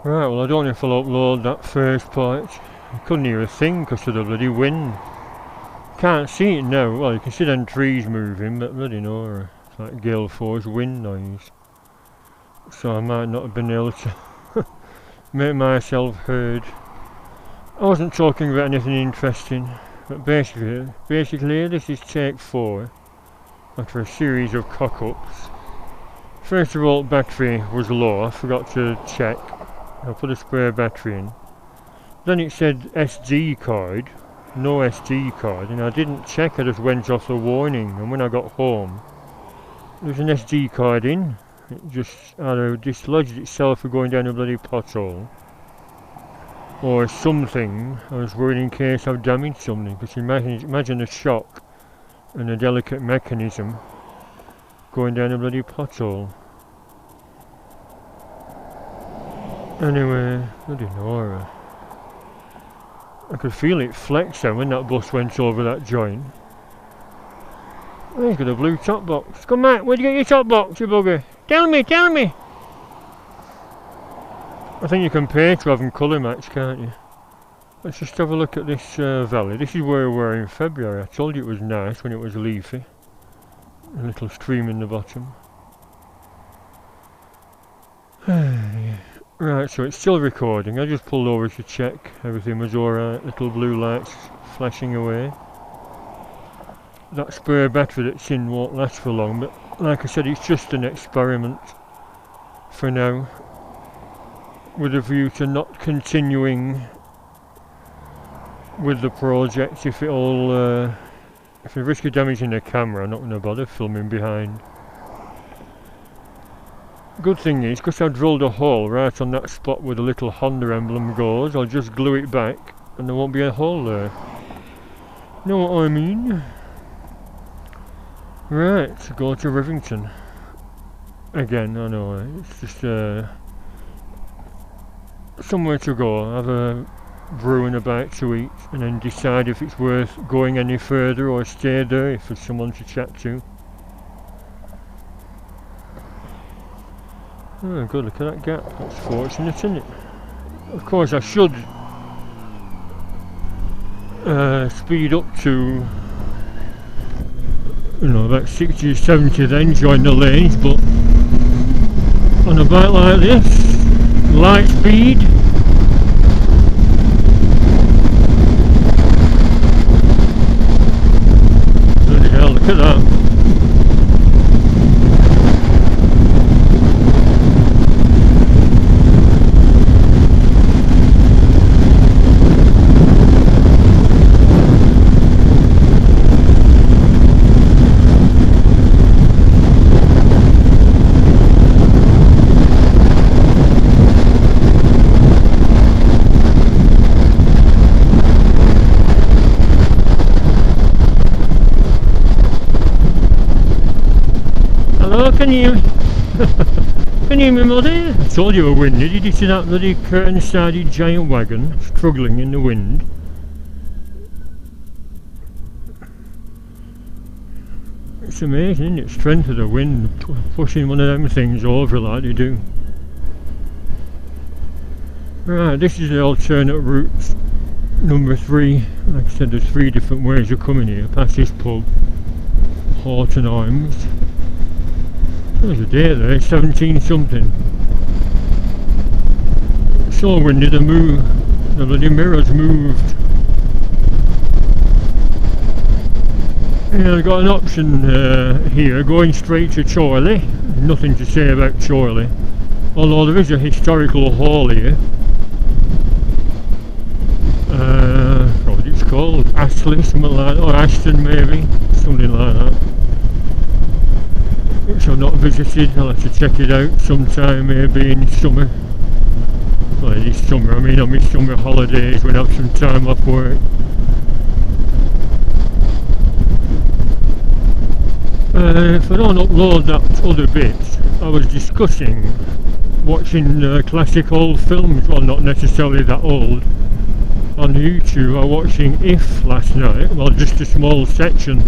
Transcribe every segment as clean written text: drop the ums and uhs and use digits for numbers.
Right, well I don't know if I'll upload that first part. I couldn't hear a thing because of the bloody wind. Can't see it now. Well, you can see them trees moving, but bloody no, it's like gale force wind noise. So I might not have been able to make myself heard. I wasn't talking about anything interesting, but basically this is take 4 after a series of cock-ups. First of all, battery was low, I forgot to check. I put a spare battery in. Then it said SD card, no SD card, and I didn't check, I just went off the warning, and when I got home there was an SD card in. It just either dislodged itself for going down a bloody pothole or something. I was worried in case I've damaged something, because imagine the shock and a delicate mechanism going down a bloody pothole. Anyway, bloody Nora. I could feel it flex then when that bus went over that joint. Oh, he's got a blue top box. Come on, where'd you get your top box, you bugger? Tell me! I think you can pay to have them colour match, can't you? Let's just have a look at this valley. This is where we were in February. I told you it was nice when it was leafy. A little stream in the bottom. Right, so it's still recording. I just pulled over to check everything was alright. Little blue lights flashing away. That spare battery that's in won't last for long, but like I said, it's just an experiment for now, with a view to not continuing with the project. If it risk of damaging the camera, I'm not going to bother filming behind. Good thing is, because I drilled a hole right on that spot where the little Honda emblem goes, I'll just glue it back and there won't be a hole there. Know what I mean? Right, go to Rivington. Again, I know, it's just somewhere to go, have a brew and a bite to eat, and then decide if it's worth going any further or stay there if there's someone to chat to. Oh good, look at that gap, that's fortunate, isn't it? Of course I should speed up to, you know, about 60 or 70, then join the lanes, but on a bike like this, light speed, bloody hell, look at that. Can you hear me, Muddy? I told you were windy. Did you see that bloody curtain-sided giant wagon struggling in the wind? It's amazing, isn't it? Strength of the wind pushing one of them things over like they do. Right, this is the alternate route number 3. Like I said, there's 3 different ways of coming here. Past this pub, Horton Arms. There's a date there, 17 something. So windy the bloody mirrors moved. Yeah, I've got an option here, going straight to Chorley. Nothing to say about Chorley, although there is a historical hall here. What it's called, Astley, something like that, or Ashton maybe, something like that. Which I've not visited. I'll have to check it out sometime, maybe in summer. Well, this summer, I mean on my summer holidays when I have some time off work. If I don't upload that other bit, I was discussing watching classic old films, well not necessarily that old, on YouTube. I was watching If last night, well just a small section.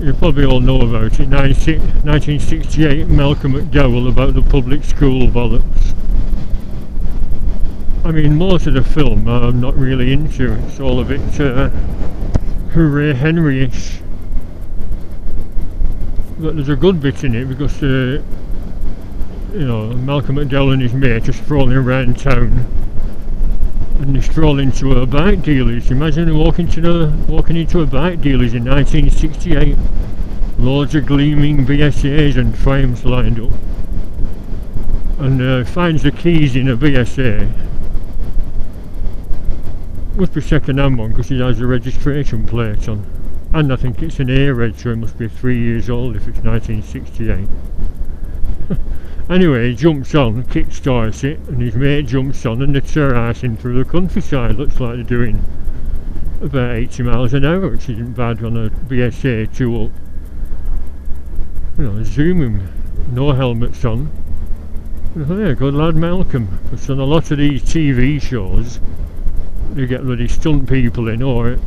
you probably all know about it, 1968, Malcolm McDowell, about the public school bollocks. I mean, most of the film I'm not really into. It's all a bit hooray Henry-ish. But there's a good bit in it because, you know, Malcolm McDowell and his mate are strolling around town, and they stroll into a bike dealer's. Imagine walking into a bike dealer's in 1968. Loads of gleaming BSAs and Triumphs lined up, and finds the keys in a BSA. Must be second-hand one because it has a registration plate on, and I think it's an A-reg, so it must be 3 years old if it's 1968. Anyway, he jumps on, kick-starts it, and his mate jumps on, and they tear icing through the countryside. Looks like they're doing about 80 miles an hour, which isn't bad on a BSA 2 up. You know, zooming, no helmets on. Yeah, good lad Malcolm. Because on a lot of these TV shows, they get bloody stunt people in, or,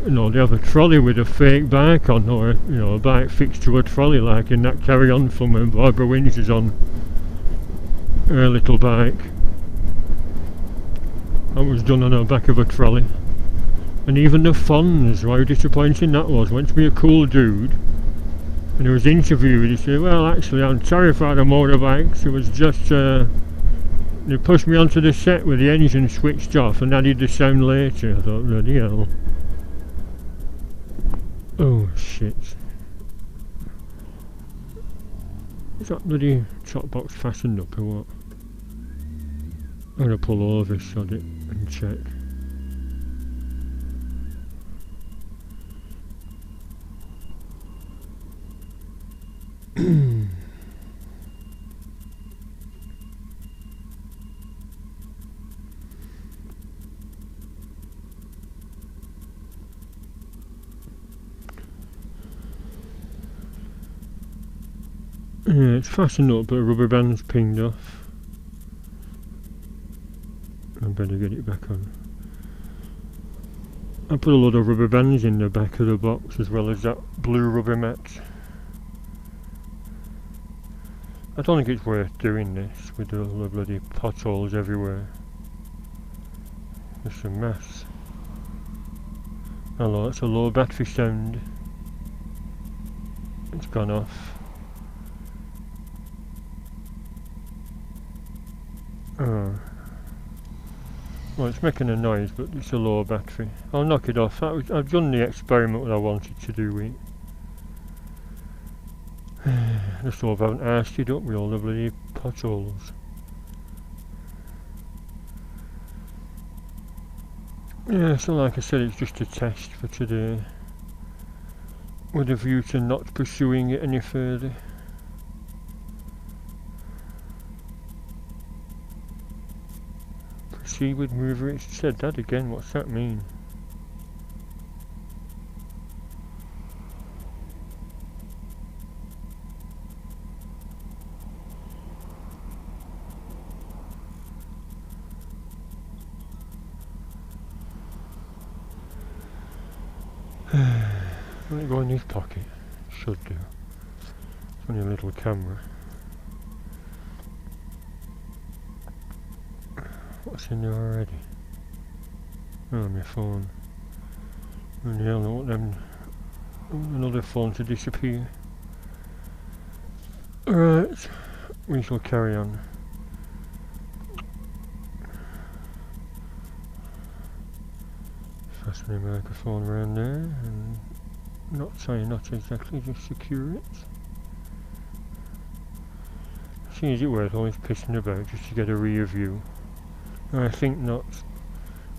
you know, they have a trolley with a fake bike on, or, you know, a bike fixed to a trolley, like in that Carry On film when Barbara Windsor's on her little bike. That was done on the back of a trolley. And even the Fonz, how disappointing that was. Went to be a cool dude, and he was interviewed. He said, well, actually, I'm terrified of motorbikes. It was just, they pushed me onto the set with the engine switched off and added the sound later. I thought, bloody hell. Oh, shit. Is that bloody top box fastened up or what? I'm gonna pull over, sod it, and check. Yeah, it's fastened up, but the rubber band's pinged off. I better get it back on. I put a lot of rubber bands in the back of the box, as well as that blue rubber mat. I don't think it's worth doing this with all the bloody potholes everywhere. It's a mess. Hello, that's a low battery sound. It's gone off. Oh. Well, it's making a noise, but it's a low battery. I'll knock it off. I've done the experiment that I wanted to do with it. Just hope I haven't arsed it up with all the bloody potholes. Yeah, so like I said, it's just a test for today, with a view to not pursuing it any further. Proceed with mover. It said that again. What's that mean? Let it go in his pocket. Should do. Funny little camera. What's in there already? Oh, my phone. And the hell, I want them, another phone to disappear. Alright, we shall carry on. Fasten the microphone around there, and not exactly, just secure it. Seems it worth always pissing about just to get a rear view. I think not.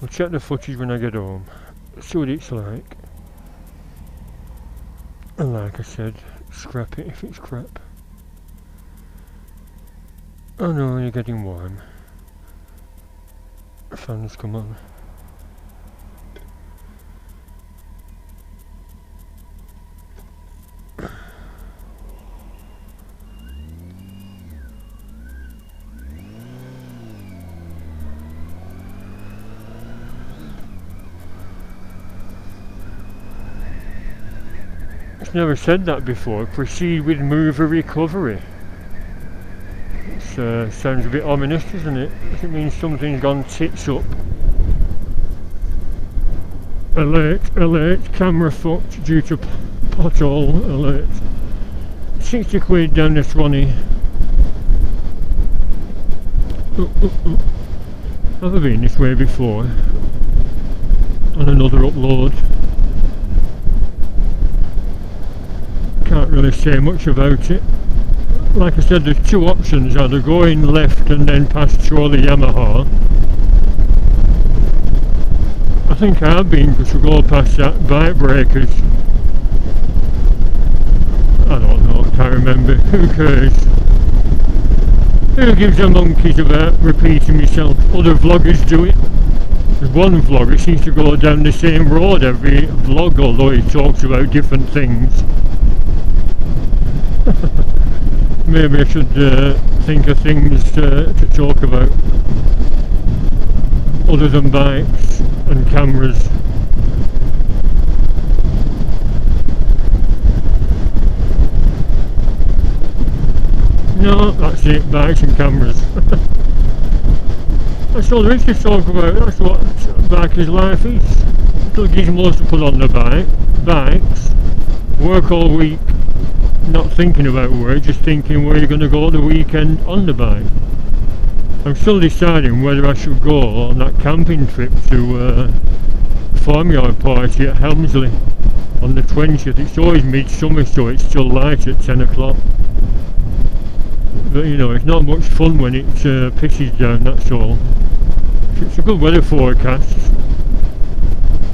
We'll check the footage when I get home, see what it's like. And like I said, scrap it if it's crap. Oh no, you're getting warm. The fans come on. never said that before. Proceed with mover recovery. It sounds a bit ominous, doesn't it? Does it mean something's gone tits up? Alert, alert, camera fucked due to pothole alert. 60 quid down the Swanee. Have I been this way before? On another upload. Can't really say much about it. Like I said, there's two options, either going left and then past Chorley Yamaha. I think I have been, because we go past that bike breakers. I don't know, can't remember, who cares? Who gives a monkeys about repeating myself? Other vloggers do it. There's one vlogger seems to go down the same road every vlog, although he talks about different things. Maybe I should think of things to talk about other than bikes and cameras. No, that's it, bikes and cameras. That's all there is to talk about. That's what biker's life is. Little gizmos to put on the bikes, work all week, not thinking about work, just thinking where you're going to go the weekend on the bike. I'm still deciding whether I should go on that camping trip to farmyard party at Helmsley on the 20th. It's always midsummer, so it's still light at 10 o'clock. But you know, it's not much fun when it pisses down, that's all. It's a good weather forecast.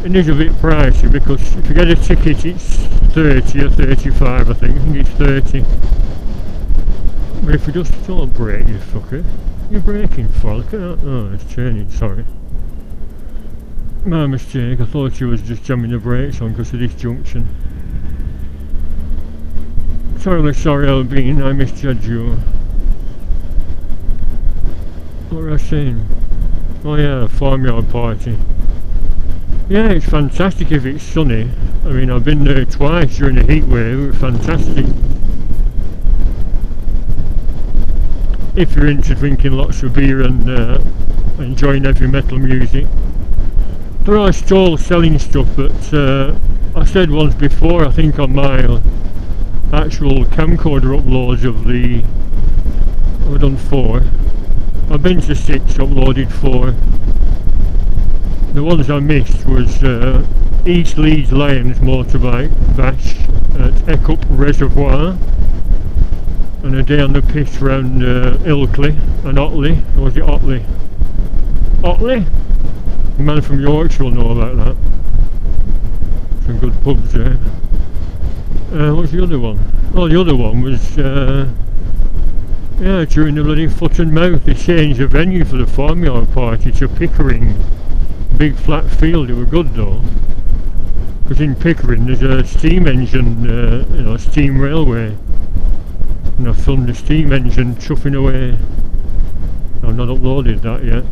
It is a bit pricey because if you get a ticket it's 30 or 35, I think it's 30. But if you just don't brake, you fucker. You're braking for, look at that. Oh, it's turning, sorry. My mistake, I thought you was just jamming the brakes on because of this junction. Terribly sorry, Albine, I misjudged you. What was I saying? Oh yeah, farmyard party. Yeah, it's fantastic if it's sunny. I mean, I've been there twice during the heat wave, it was fantastic. If you're into drinking lots of beer and enjoying heavy metal music. There are stalls selling stuff, but I said once before, I think on my actual camcorder uploads of the... I've done 4. I've been to 6, uploaded 4. The ones I missed was East Leeds Lions motorbike bash at Eckup Reservoir, and a day on the piss round Ilkley and Otley. Or was it Otley? Otley? The man from Yorkshire will know about that. Some good pubs there. What's the other one? Oh, the other one was yeah, during the bloody Foot and Mouth they changed the venue for the farmyard party to Pickering. Big flat field. It was good though, because in Pickering there's a steam engine, you know, steam railway, and I filmed the steam engine chuffing away. I've not uploaded that yet.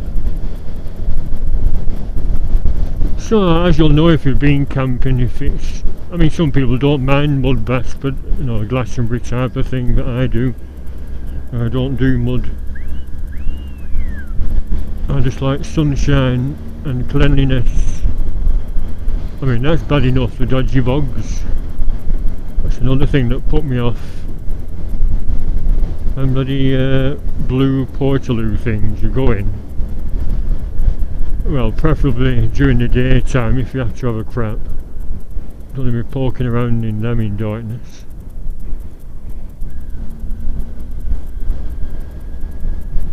So as you'll know if you've been camping, if it's, I mean, some people don't mind mud baths, but you know, a Glastonbury type of thing that I do. I don't do mud. I just like sunshine and cleanliness. I mean, that's bad enough, the dodgy bogs. That's another thing that put me off. And bloody blue Portaloo things you go in. Well, preferably during the daytime if you have to have a crap. Don't want to be poking around in them in darkness.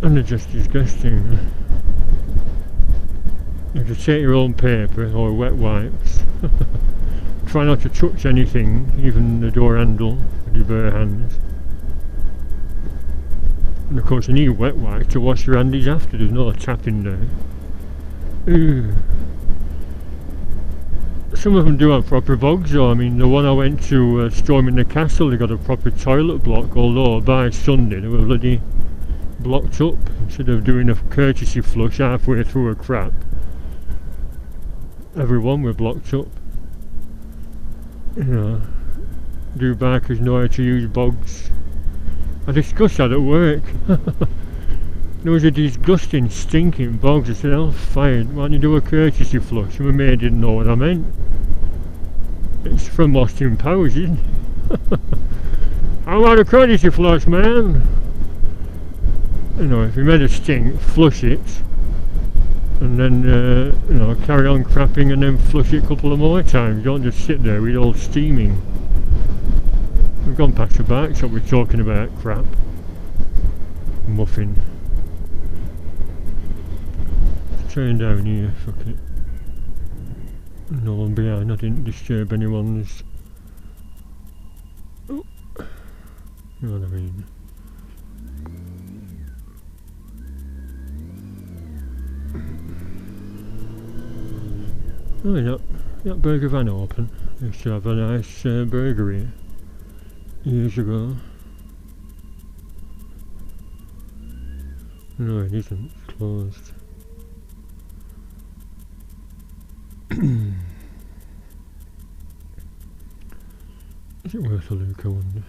And they're just disgusting. You have to take your own paper or wet wipes. Try not to touch anything, even the door handle, with your bare hands. And of course you need wet wipes to wash your hands after, there's no tap in there. Ooh. Some of them do have proper bogs though. I mean, the one I went to storming the castle, they got a proper toilet block, although by Sunday they were bloody blocked up. Instead of doing a courtesy flush halfway through a crap, everyone were blocked up. You know, do bikers know how to use bogs? I discussed that at work. There was a disgusting stinking bogs. I said, "Hell fired, why don't you do a courtesy flush?" And my mate didn't know what I meant. It's from Austin Powers, isn't it? "I want a courtesy flush, man." You know, if you made a stink, flush it, and then you know, carry on crapping and then flush it a couple of more times. You don't just sit there with it all steaming. We've gone past the bike shop, we're talking about crap. Muffin. Let's turn down here, fuck it. No one behind, I didn't disturb anyone's. Oh. You know what I mean. Oh, that burger van open. Used to have a nice burger here years ago. No, it isn't. It's closed. Is it worth a look, I wonder?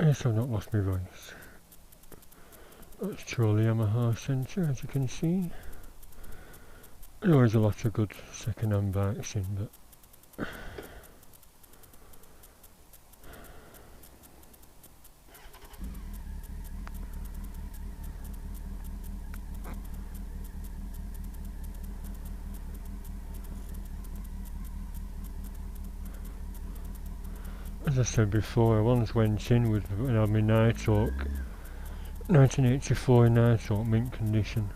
Yes, I've not lost my voice. That's Chorley Yamaha Centre, as you can see. There always a lot of good second-hand bikes in, but as I said before, I once went in with when I had my Nighthawk, 1984 Nighthawk mint condition.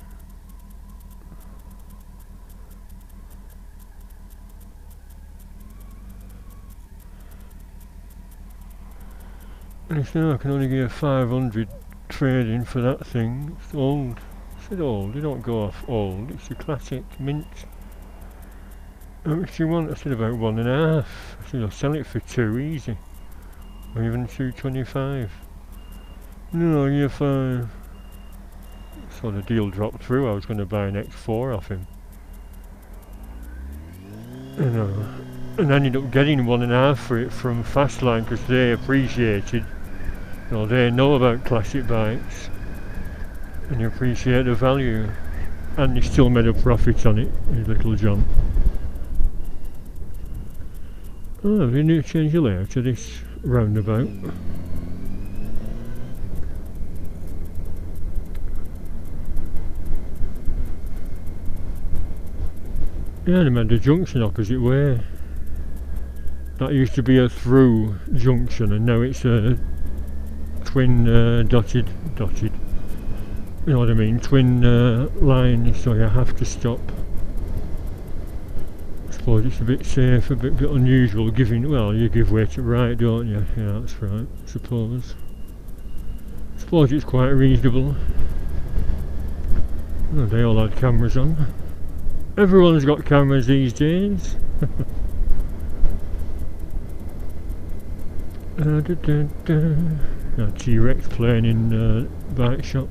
And he said, "Oh, I can only get 500 trading for that thing. It's old." I said, "Old? You don't go off old. It's a classic mint." How much do you want? I said about 1.5. I said I'll sell it for 2 easy. Or even 2.25. No, you're fine. So the deal dropped through. I was going to buy an X4 off him. You know, and I ended up getting 1.5 for it from Fastline because they appreciated, you know, they know about classic bikes and they appreciate the value, and they still made a profit on it, his little John. Oh, they need to change the layout of this roundabout. Yeah, they made the junction opposite way. That used to be a through junction and now it's a twin dotted, you know what I mean, twin line, so you have to stop. I suppose it's a bit safe, a bit unusual giving, well, you give way to right, don't you? Yeah, that's right, I suppose. I suppose it's quite reasonable. Oh, they all had cameras on. Everyone's got cameras these days. T-Rex playing in bike shop.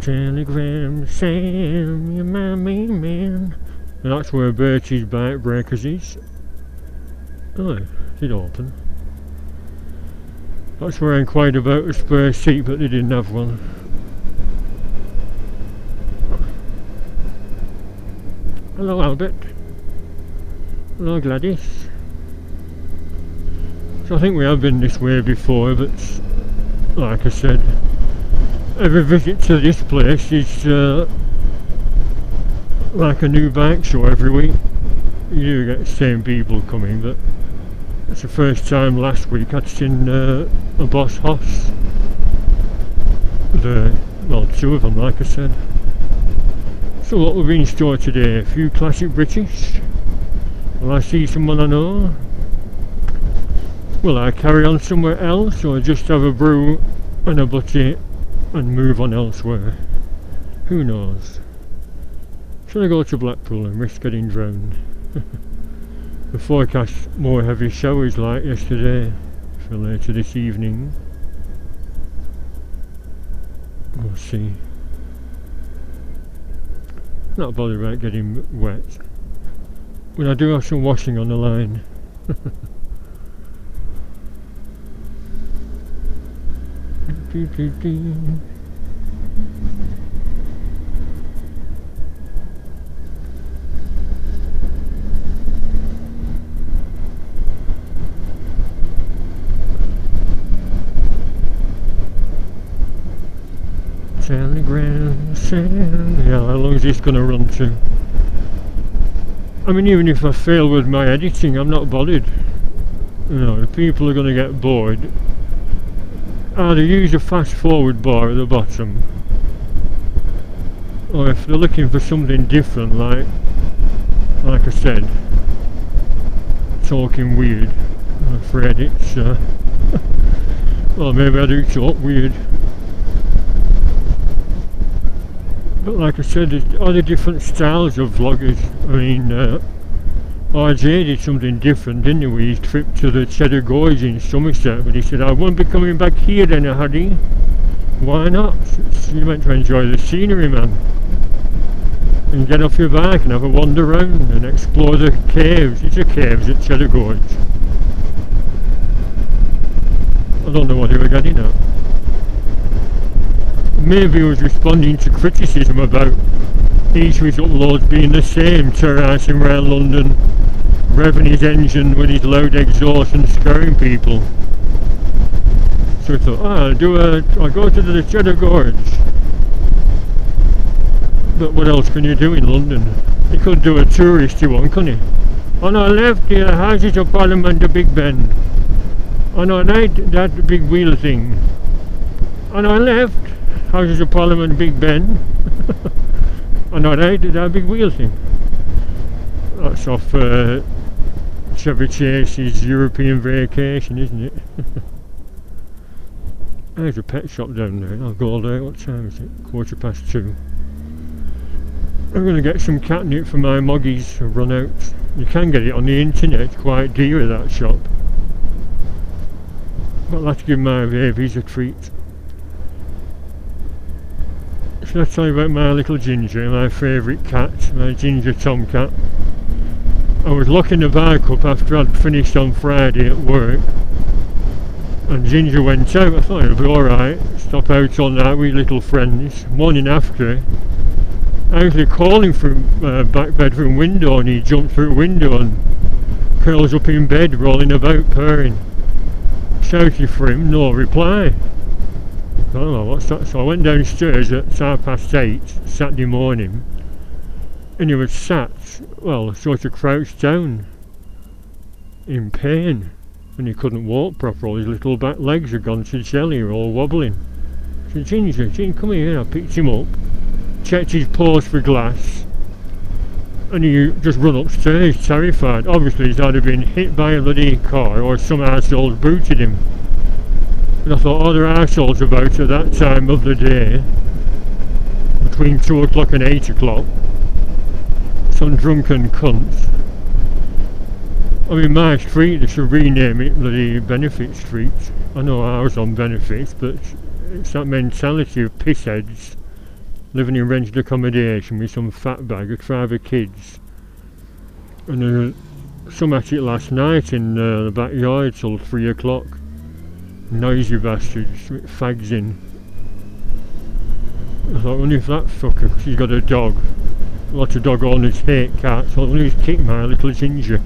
Telegram Sam, you're my main man. And that's where Bertie's Bike Breakers is. Oh, it did open. That's where I inquired about a spare seat, but they didn't have one. Hello Albert. Hello Gladys. So I think we have been this way before, but like I said, every visit to this place is like a new bike show every week. You do get the same people coming, but it's the first time last week I'd seen a Boss Hoss. Well, 2 of them, like I said. So what will be in store today? A few classic British. Will I see someone I know? Will I carry on somewhere else, or just have a brew and a butty and move on elsewhere? Who knows? Shall I go to Blackpool and risk getting drowned? The forecast more heavy showers like yesterday for later this evening. We'll see. Not bothered about getting wet. When I do have some washing on the line. Telegram Sam. Yeah, how long is this going to run to? I mean, even if I fail with my editing, I'm not bothered. You know, if people are going to get bored, either use a fast forward bar at the bottom, or if they're looking for something different, like I said, talking weird for edits, well, maybe I do talk weird. But like I said, there's other different styles of vloggers. I mean, RJ did something different, didn't he, with his trip to the Cheddar Gorge in Somerset, but he said, I won't be coming back here then, Huddy. Why not? You meant to enjoy the scenery, man. And get off your bike and have a wander around and explore the caves. It's a caves at Cheddar Gorge. I don't know what they were getting at. Maybe he was responding to criticism about each of his uploads being the same, terrorising around London, revving his engine with his loud exhaust and scaring people. So he thought, I'll go to the Cheddar Gorge. But what else can you do in London? He could do a touristy one, couldn't he? On our left, the Houses of Parliament, the Big Ben. On our right, that big wheel thing. On our left, Houses of Parliament, Big Ben. On our right, that big wheel thing. That's off Chevy Chase's European Vacation, isn't it? There's a pet shop down there. I'll go there. What time is it? 2:15. I'm going to get some catnip for my moggies. I've run out. You can get it on the internet, it's quite dear at that shop. But I'll have to give my babies a treat. So I'll tell you about my little Ginger, my favourite cat, my Ginger Tomcat. I was locking the bike up after I'd finished on Friday at work. And Ginger went out. I thought it'd be alright, stop out all night with little friends. Morning after, I was calling from back bedroom window, and he jumped through the window and curls up in bed, rolling about, purring. Shouted for him, no reply. I don't know what's that. So I went downstairs at 8:30 Saturday morning, and he was sat, well, sort of crouched down in pain, and he couldn't walk proper. All his little back legs had gone to jelly, all wobbling. I said, Ginger, come here. I picked him up, checked his paws for glass, and he just run upstairs terrified. Obviously he's either been hit by a bloody car or some arsehole booted him. And I thought, oh, there are arseholes about at that time of the day, between 2 o'clock and 8 o'clock. Some drunken cunts. I mean, my street, they should rename it bloody Benefit Street. I know ours on Benefits, but it's that mentality of pissheads living in rented accommodation with some fat bag of 5 kids. And some at it last night in the backyard till 3 o'clock. Noisy bastards with fags in. I thought, only if that fucker, because he's got a dog. A lot of dog owners hate cats, so only he's kicked my little Ginger.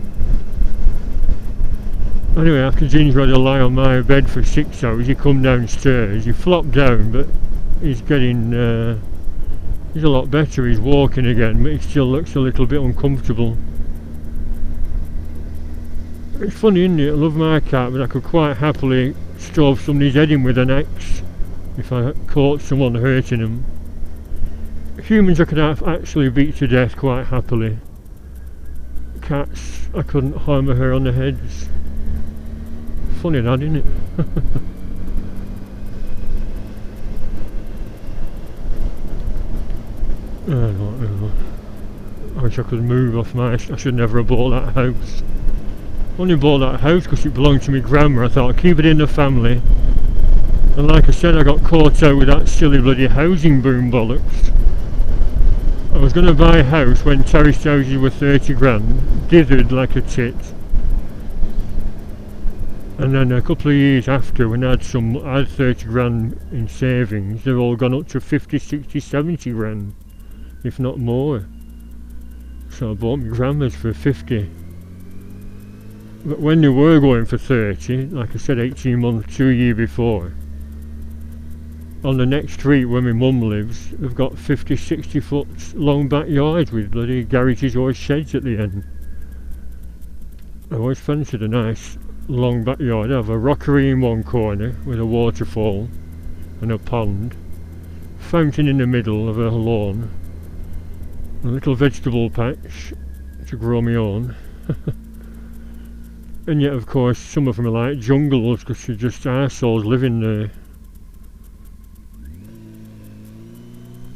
Anyway, after Ginger had to lie on my bed for 6 hours, he come downstairs. He flopped down, but he's getting, he's a lot better. He's walking again, but he still looks a little bit uncomfortable. It's funny, isn't it? I love my cat, but I could quite happily stove somebody's head in with an axe if I caught someone hurting them. Humans I could actually beat to death quite happily. Cats, I couldn't hammer her on the heads. Funny that, isn't it? I don't know. I wish I could move off my... I should never have bought that house. Only bought that house because it belonged to my grandma. I thought I'd keep it in the family. And like I said, I got caught out with that silly bloody housing boom bollocks. I was going to buy a house when terraced houses were 30 grand, dithered like a tit. And then a couple of years after, when I had 30 grand in savings, they've all gone up to 50, 60, 70 grand, if not more. So I bought my grandma's for 50. But when they were going for 30, like I said, 18 months, 2 years before, on the next street where my mum lives, they've got 50, 60 foot long backyards with bloody garages or sheds at the end. I always fancied a nice long backyard. I have a rockery in one corner with a waterfall and a pond, fountain in the middle of a lawn, a little vegetable patch to grow my own. And yet, of course, some of them are like jungles because they're just arseholes living there.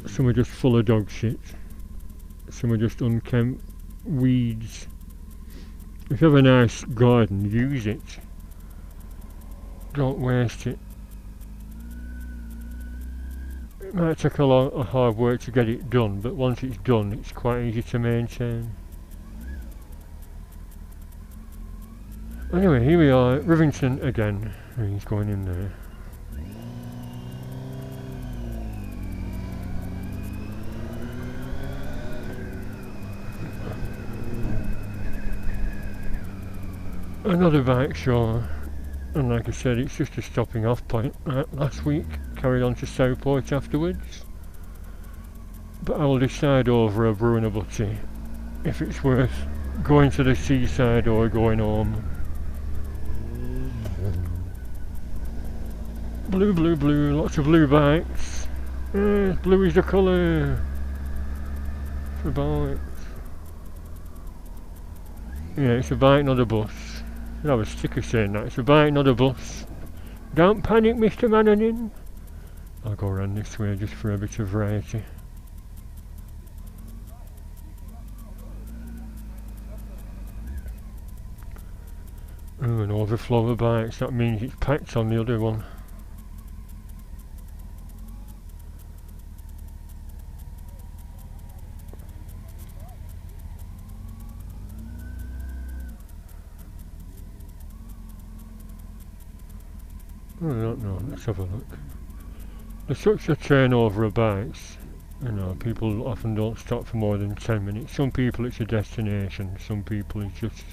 Some are just full of dog shit. Some are just unkempt weeds. If you have a nice garden, use it. Don't waste it. It might take a lot of hard work to get it done, but once it's done, it's quite easy to maintain. Anyway, here we are at Rivington again. He's going in there. Another bike show, and like I said, it's just a stopping off point. Last week, carried on to Southport afterwards. But I will decide over a brew and a butty if it's worth going to the seaside or going home. Blue, blue, blue, lots of blue bikes. Yes, blue is the colour for bikes. Yeah, it's a bike, not a bus. I have a sticker saying that. It's a bike, not a bus. Don't panic, Mr. Mannanin. I'll go around this way just for a bit of variety. overflow of bikes, that means it's packed on the other one. I don't know, let's have a look. There's such a turnover of bikes, you know, people often don't stop for more than 10 minutes. Some people it's a destination, some people it's just,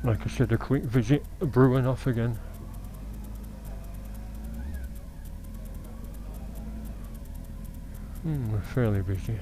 like I said, a quick visit, a brew and off again. We're fairly busy.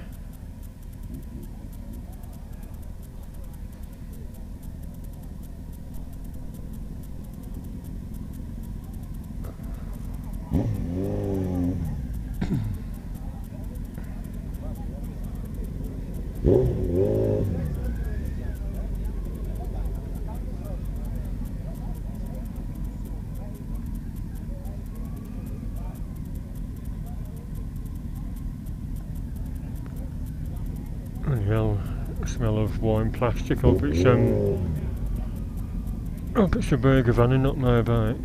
Hell, smell of warm plastic. Hope it's a burger van and not my bike.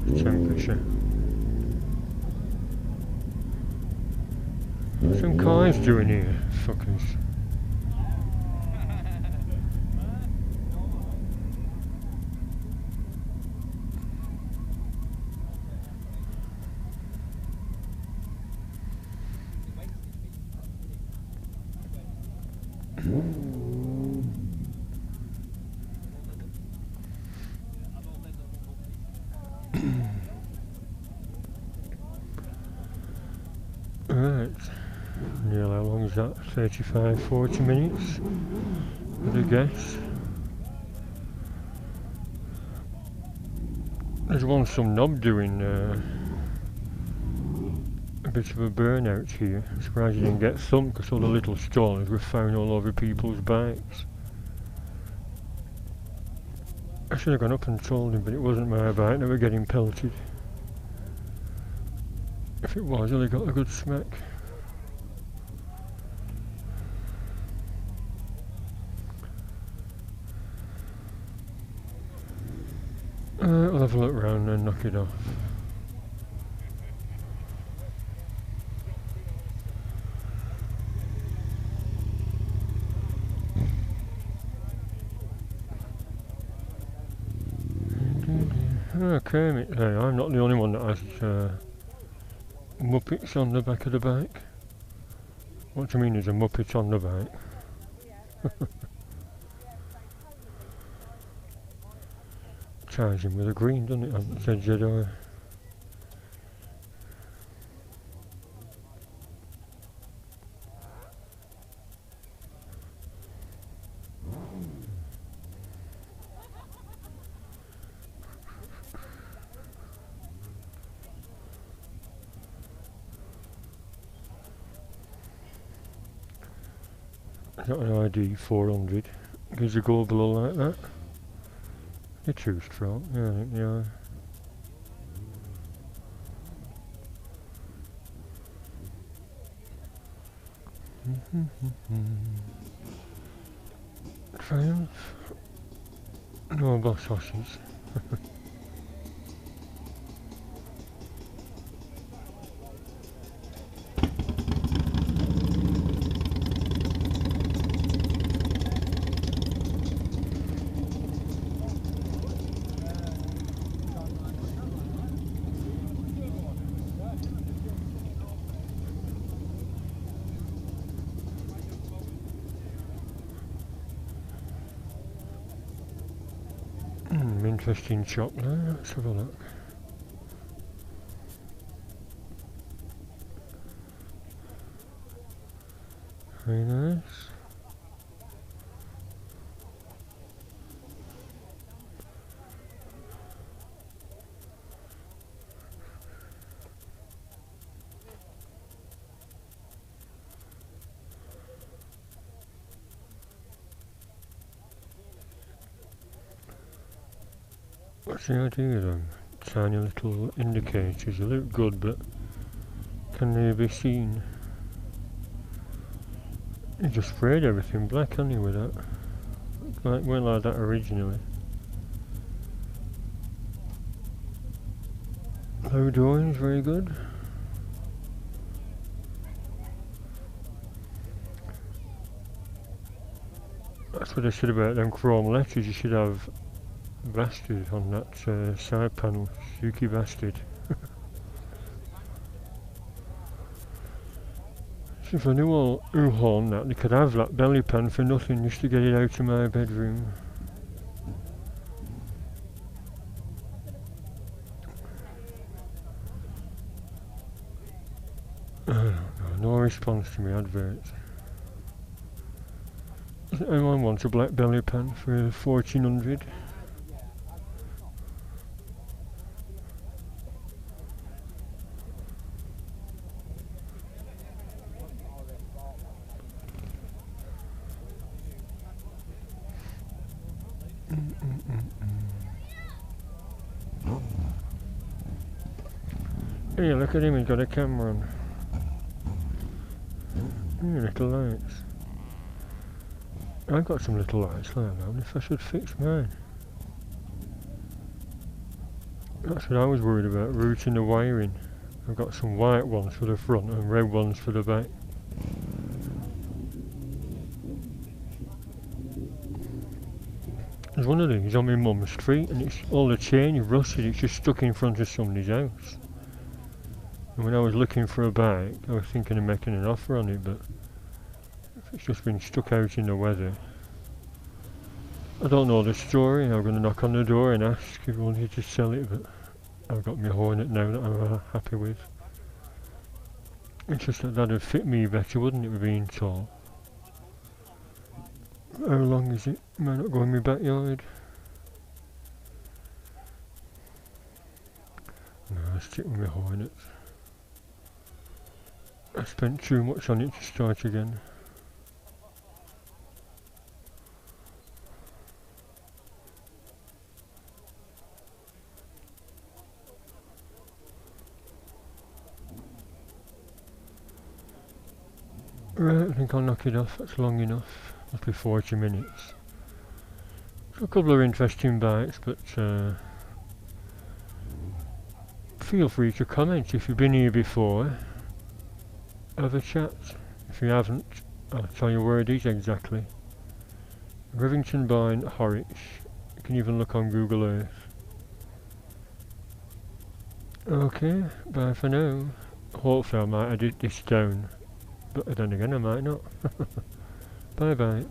The temperature. What's some cars doing here, fuckers? Right, nearly how long is that? 35-40 minutes, I'd guess. There's one some knob doing a bit of a burnout here. I'm surprised he didn't get thumped because all the little stones were found all over people's bikes. I should have gone up and told him, but it wasn't my bike, they were getting pelted. If it was, I got a good smack. I'll have a look round and knock it off. Okay, I'm not the only one that has Muppets on the back of the bike. What do you mean there's a Muppet on the bike? Ties him with a green, doesn't it? It said Jedi. Got an ID 400. Gives a go below like that. They're too strong, yeah, I think they are. Triumph. No boss horses. Interesting shop there, let's have a look. Very nice. What's the idea of them? Tiny little indicators, they look good, but can they be seen? He just sprayed everything black, hasn't he, with that? Like, went like that originally. Plough doings, very good. That's what I said about them chrome letters. You should have bastard on that side panel. Suki bastard. So if I knew all Uhorn that, they could have that belly pan for nothing just to get it out of my bedroom. No response to my adverts. Does anyone want a black belly pan for 1400? Hey, look at him, he's got a camera on. Little lights. I've got some little lights like that. If I should fix mine. That's what I was worried about, routing the wiring. I've got some white ones for the front and red ones for the back. There's one of these on my mum's street and it's all the chain is rusted, it's just stuck in front of somebody's house. And when I was looking for a bike, I was thinking of making an offer on it, but it's just been stuck out in the weather. I don't know the story. I'm going to knock on the door and ask if he wanted to sell it, but I've got my Hornet now that I'm happy with. It's just that that'd fit me better, wouldn't it, with being tall? How long is it? Might not go in my backyard. No, I'll stick with my Hornet. I spent too much on it to start again. Right, I think I'll knock it off. That's long enough. Must be 40 minutes. So a couple of interesting bikes, but feel free to comment if you've been here before. Have a chat. If you haven't, I'll tell you where it is exactly. Rivington by Horwich. You can even look on Google Earth. Okay, bye for now. Hopefully I might edit this down, but then again I might not. Bye bye.